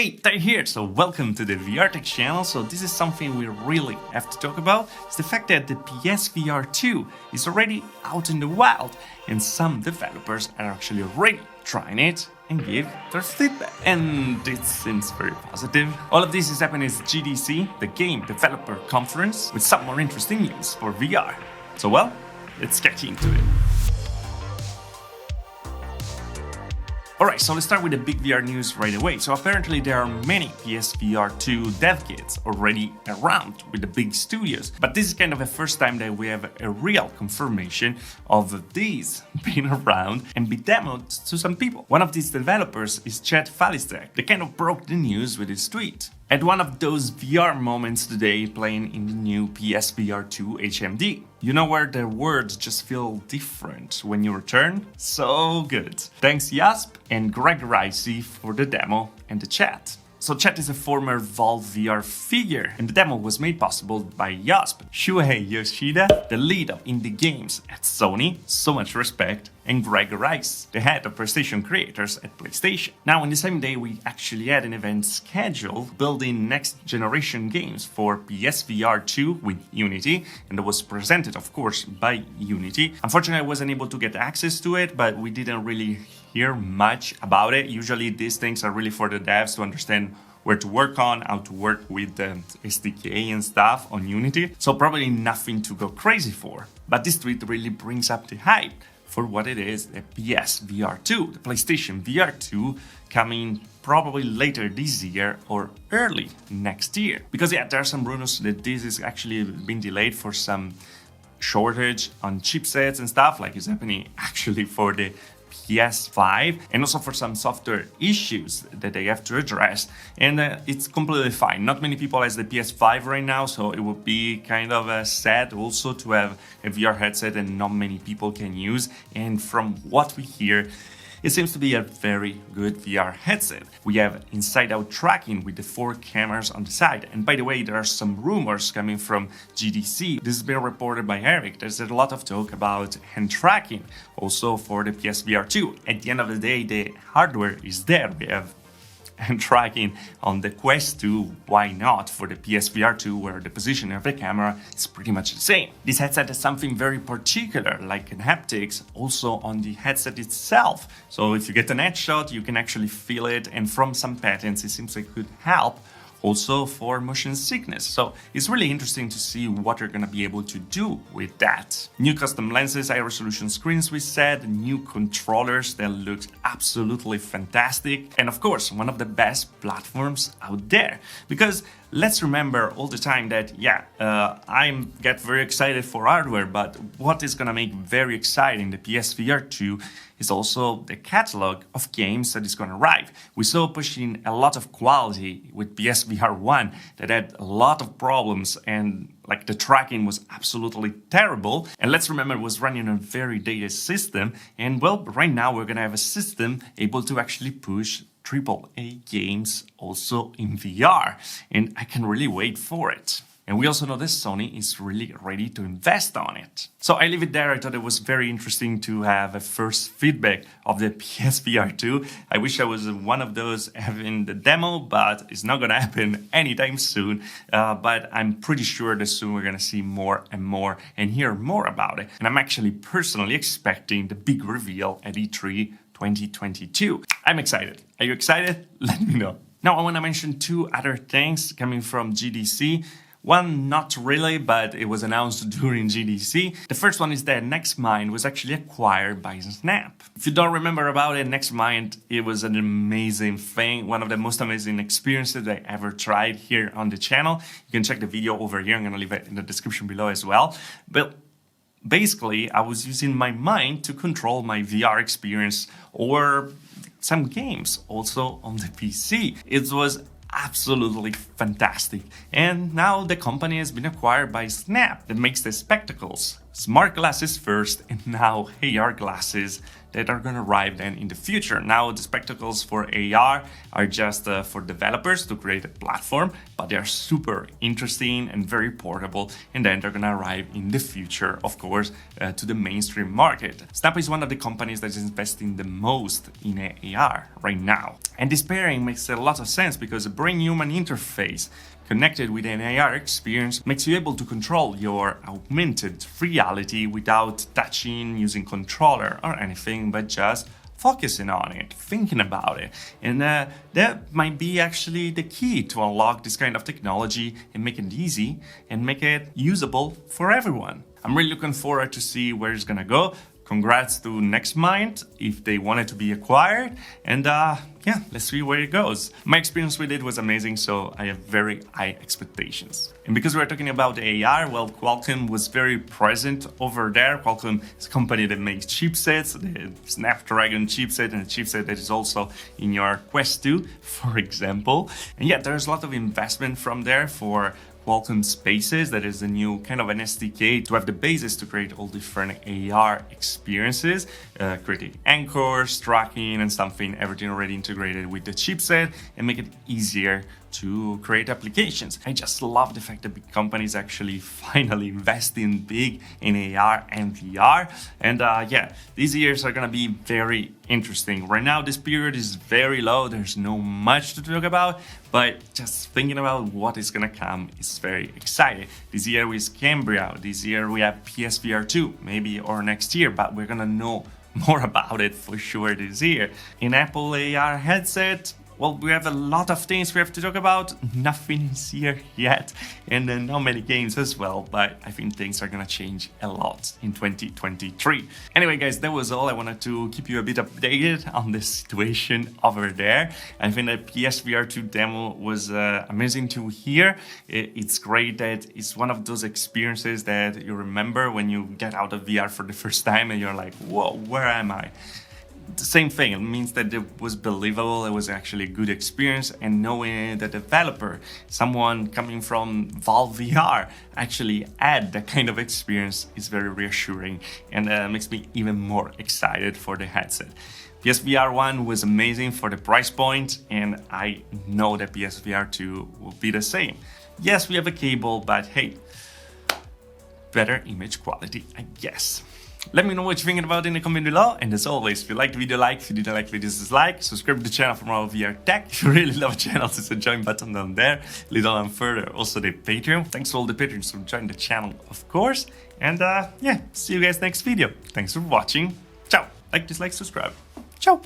Hey, Ty here, so welcome to the VR Tech channel. So this is something we really have to talk about. It's the fact that the PSVR 2 is already out in the wild and some developers are actually already trying it and give their feedback. And it seems very positive. All of this is happening at GDC, the Game Developer Conference, with some more interesting news for VR. So well, let's get into it. Alright, so let's start with the big VR news right away. So apparently there are many PSVR 2 dev kits already around with the big studios, but this is kind of the first time that we have a real confirmation of these being around and be demoed to some people. One of these developers is Chad Falistek. They kind of broke the news with his tweet. At one of those VR moments today playing in the new PSVR 2 HMD. You know where the words just feel different when you return? So good. Thanks Yasp and Greg Ricey for the demo and the chat. So Chat is a former Valve VR figure, and the demo was made possible by Yasp, Shuhei Yoshida, the lead of indie games at Sony, so much respect, and Greg Rice, the head of PlayStation creators at PlayStation. Now, on the same day, we actually had an event scheduled building next generation games for PSVR 2 with Unity, and it was presented, of course, by Unity. Unfortunately, I wasn't able to get access to it, but we didn't really hear much about it. Usually these things are really for the devs to understand where to work on, how to work with the SDK and stuff on Unity. So probably nothing to go crazy for. But this tweet really brings up the hype for what it is, the PSVR 2, the PlayStation VR 2, coming probably later this year or early next year. Because yeah, there are some rumors that this is actually been delayed for some shortage on chipsets and stuff, like is happening actually for the PS5, and also for some software issues that they have to address, and it's completely fine. Not many people has the PS5 right now, so it would be kind of sad also to have a VR headset and not many people can use, and from what we hear, it seems to be a very good VR headset. We have inside-out tracking with the 4 cameras on the side. And by the way, there are some rumors coming from GDC. This has been reported by Eric. There's a lot of talk about hand tracking, also for the PSVR 2. At the end of the day, the hardware is there. We have hand tracking on the Quest 2, why not for the PSVR 2, where the position of the camera is pretty much the same. This headset has something very particular, like an haptics, also on the headset itself. So if you get an headshot, you can actually feel it, and from some patents, it seems like it could help also for motion sickness. So it's really interesting to see what they're gonna be able to do with that. New custom lenses, high resolution screens, we said, new controllers that looks absolutely fantastic, and of course, one of the best platforms out there. Because let's remember all the time that, I get very excited for hardware, but what is gonna make very exciting the PSVR 2 is also the catalog of games that is gonna arrive. We saw pushing a lot of quality with PSVR 1 that had a lot of problems, and like the tracking was absolutely terrible. And let's remember it was running on a very dated system, and well, right now we're gonna have a system able to actually push AAA games also in VR, and I can really wait for it. And we also know that Sony is really ready to invest on it. So I leave it there. I thought it was very interesting to have a first feedback of the PSVR 2. I wish I was one of those having the demo, but it's not gonna happen anytime soon. But I'm pretty sure that soon we're gonna see more and more and hear more about it. And I'm actually personally expecting the big reveal at E3 2022. I'm excited. Are you excited? Let me know. Now I want to mention 2 other things coming from GDC. One, not really, but it was announced during GDC. The first one is that NextMind was actually acquired by Snap. If you don't remember about it, NextMind, it was an amazing thing, one of the most amazing experiences I ever tried here on the channel. You can check the video over here, I'm gonna leave it in the description below as well. But basically, I was using my mind to control my VR experience or some games also on the PC. It was absolutely fantastic. And now the company has been acquired by Snap that makes the spectacles. smart glasses first and now AR glasses that are gonna arrive then in the future. Now the spectacles for AR are just for developers to create a platform, but they are super interesting and very portable, and then they're gonna arrive in the future, of course, to the mainstream market. Snap is one of the companies that is investing the most in AR right now. And this pairing makes a lot of sense because a brain-human interface connected with an AR experience makes you able to control your augmented reality without touching, using controller or anything, but just focusing on it, thinking about it. And that might be actually the key to unlock this kind of technology and make it easy and make it usable for everyone. I'm really looking forward to see where it's gonna go. Congrats to NextMind if they wanted to be acquired, and yeah, let's see where it goes. My experience with it was amazing, so I have very high expectations. And because we're talking about the AR, well, Qualcomm was very present over there. Qualcomm is a company that makes chipsets, the Snapdragon chipset, and a chipset that is also in your Quest 2, for example. And yeah, there's a lot of investment from there for Qualcomm Spaces, that is a new kind of an SDK to have the basis to create all different AR experiences, creating anchors, tracking and something, everything already integrated with the chipset and make it easier to create applications. I just love the fact that big companies actually finally investing big in AR and VR. And yeah, these years are gonna be very interesting. Right now, this period is very low. There's no much to talk about, but just thinking about what is gonna come is very exciting. This year we have Cambria. This year we have PSVR 2, maybe or next year, but we're gonna know more about it for sure this year. In Apple AR headset, well, we have a lot of things we have to talk about. Nothing is here yet, and then not many games as well, but I think things are gonna change a lot in 2023. Anyway, guys, that was all. I wanted to keep you a bit updated on the situation over there. I think that PSVR 2 demo was amazing to hear. It's great that it's one of those experiences that you remember when you get out of VR for the first time and you're like, whoa, where am I? The same thing, it means that it was believable, it was actually a good experience, and knowing the developer, someone coming from Valve VR, actually had that kind of experience is very reassuring and makes me even more excited for the headset. PSVR 1 was amazing for the price point, and I know that PSVR 2 will be the same. Yes, we have a cable, but hey, better image quality, I guess. Let me know what you're thinking about in the comment below, and as always, if you liked the video, like, if you didn't like the video, dislike, subscribe to the channel for more VR tech. If you really love the channel, there's a join button down there, a little on further, also the Patreon. Thanks to all the patrons who joined the channel, of course, and yeah, see you guys next video. Thanks for watching, ciao, like, dislike, subscribe, ciao.